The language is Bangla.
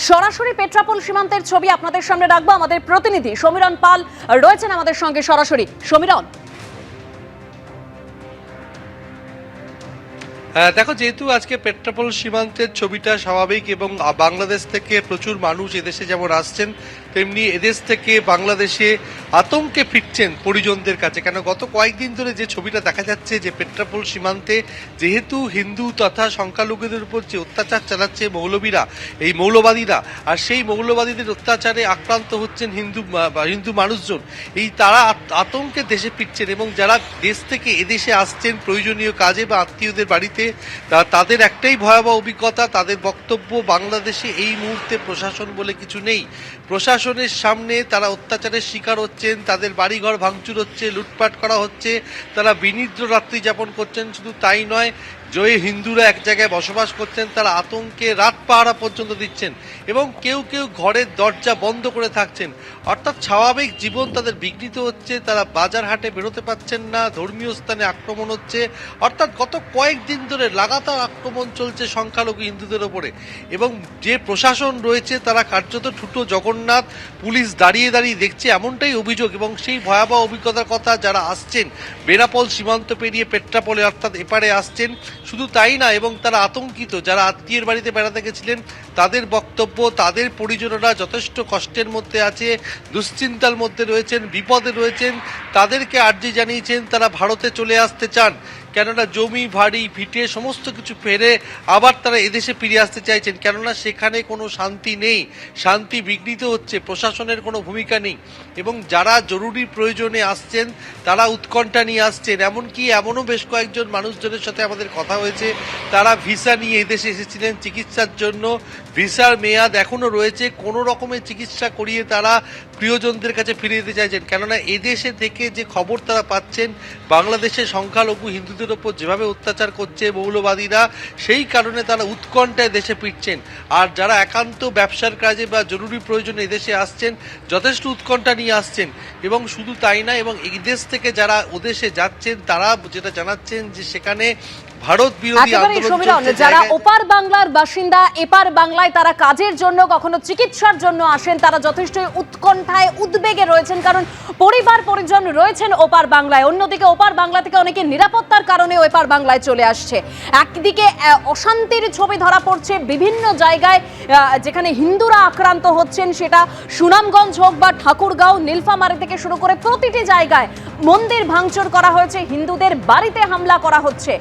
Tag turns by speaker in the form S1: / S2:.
S1: সরাসরি পেট্রাপোল সীমান্তের ছবি আপনাদের সামনে রাখবো। আমাদের প্রতিনিধি সমীরণ পাল রয়েছেন আমাদের সঙ্গে সরাসরি। সমীরণ,
S2: দেখো, যেহেতু আজকে পেট্রাপোল সীমান্তের ছবিটা স্বাভাবিক এবং বাংলাদেশ থেকে প্রচুর মানুষ এদেশে যেমন আসছেন, তেমনি এদেশ থেকে বাংলাদেশে আতঙ্কে ফিরছেন পরিজনদের কাছে। কেন গত কয়েকদিন ধরে যে ছবিটা দেখা যাচ্ছে যে পেট্রাপোল সীমান্তে যেহেতু হিন্দু তথা সংখ্যালঘুদের উপর যে অত্যাচার চালাচ্ছে মৌলবীরা, এই মৌলবাদীরা, আর সেই মৌলবাদীদের অত্যাচারে আক্রান্ত হচ্ছেন হিন্দু মানুষজন, এই তারা আতঙ্কে দেশে ফিরছেন এবং যারা দেশ থেকে এদেশে আসছেন প্রয়োজনীয় কাজে বা আত্মীয়দের বাড়িতে, তাদের একটাই ভয়াবহ অভিজ্ঞতা। তাদের বক্তব্য, বাংলাদেশে এই মুহূর্তে প্রশাসন বলে কিছু নেই। প্রশাসনের সামনে তারা অত্যাচারের শিকার হচ্ছেন, তাদের বাড়িঘর ভাঙচুর হচ্ছে, লুটপাট করা হচ্ছে, তারা বিনিদ্র রাত্রি যাপন করছেন। শুধু তাই নয়, যে হিন্দুরা এক জায়গায় বসবাস করছেন তারা আতঙ্কে রাত পাহারা পর্যন্ত দিচ্ছেন এবং কেউ কেউ ঘরের দরজা বন্ধ করে থাকছেন। অর্থাৎ স্বাভাবিক জীবন তাদের বিঘ্নিত হচ্ছে, তারা বাজার হাটে বেরোতে পারছেন না, ধর্মীয় স্থানে আক্রমণ হচ্ছে। অর্থাৎ গত কয়েকদিন ধরে লাগাতার আক্রমণ চলছে সংখ্যালঘু হিন্দুদের ওপরে এবং যে প্রশাসন রয়েছে তারা কার্যত ঠুটো জগন্নাথ, পুলিশ দাঁড়িয়ে দাঁড়িয়ে দেখছে, এমনটাই অভিযোগ। এবং সেই ভয়াবহ অভিজ্ঞতার কথা যারা আসছেন বেনাপোল সীমান্ত পেরিয়ে পেট্রাপোলে অর্থাৎ এপারে আসছেন, শুধু তাই না, এবং তারা আতঙ্কিত। যারা আত্মীয়ের বাড়িতে বেড়াতে গেছিলেন তাদের বক্তব্য, তাদের পরিজনেরা যথেষ্ট কষ্টের মধ্যে আছে, দুশ্চিন্তার মধ্যে রয়েছেন, বিপদে রয়েছেন। তাদেরকে আর্জি জানিয়েছেন তারা ভারতে চলে আসতে চান, কেননা জমি বাড়ি ভিটে সমস্ত কিছু ফেরে আবার তারা এদেশে ফিরে আসতে চাইছেন, কেননা সেখানে কোনো শান্তি নেই, শান্তি বিঘ্নিত হচ্ছে, প্রশাসনের কোনো ভূমিকা নেই। এবং যারা জরুরি প্রয়োজনে আসছেন তারা উৎকণ্ঠা নিয়ে আসছেন। এমনও বেশ কয়েকজন মানুষজনের সাথে আমাদের কথা হয়েছে, তারা ভিসা নিয়ে এদেশে এসেছিলেন চিকিৎসার জন্য, ভিসার মেয়াদ এখনও রয়েছে, কোনো রকমের চিকিৎসা করিয়ে তারা প্রিয়জনদের কাছে ফিরে যেতে চাইছেন। কেননা এদেশে থেকে যে খবর তারা পাচ্ছেন বাংলাদেশের সংখ্যালঘু হিন্দুদের ওপর যেভাবে অত্যাচার করছে মৌলবাদীরা, সেই কারণে তারা উৎকণ্ঠায় দেশে ফিরছেন। আর যারা একান্ত ব্যবসার কাজে বা জরুরি প্রয়োজনে এদেশে আসছেন যথেষ্ট উৎকণ্ঠা নিয়ে আসছেন। এবং শুধু তাই না, এবং এই দেশ থেকে যারা ওদেশে যাচ্ছেন তারা যেটা জানাচ্ছেন যে সেখানে ভারত বিরোধী আন্দোলন,
S1: যারা ওপার বাংলার বাসিন্দা এপার বাংলায় তারা কাজের জন্য কখনো চিকিৎসার জন্য আসেন, তারা যথেষ্ট উৎকণ্ঠায় উদ্বেগে রয়েছেন, কারণ পরিবার পরিজন রয়েছেন ওপার বাংলায়। অন্যদিকে ওপার বাংলা থেকে অনেকে নিরাপত্তার কারণে ওপার বাংলায় চলে আসছে। একদিকে অশান্তির ছবি ধরা পড়ছে বিভিন্ন জায়গায়, যেখানে হিন্দুরা আক্রান্ত হচ্ছেন, সেটা সুনামগঞ্জ হোক বা ঠাকুরগাঁও, নীলফামারী থেকে শুরু করে প্রতিটি জায়গায় মন্দির ভাঙচুর করা হয়েছে, হিন্দুদের বাড়িতে হামলা করা হচ্ছে।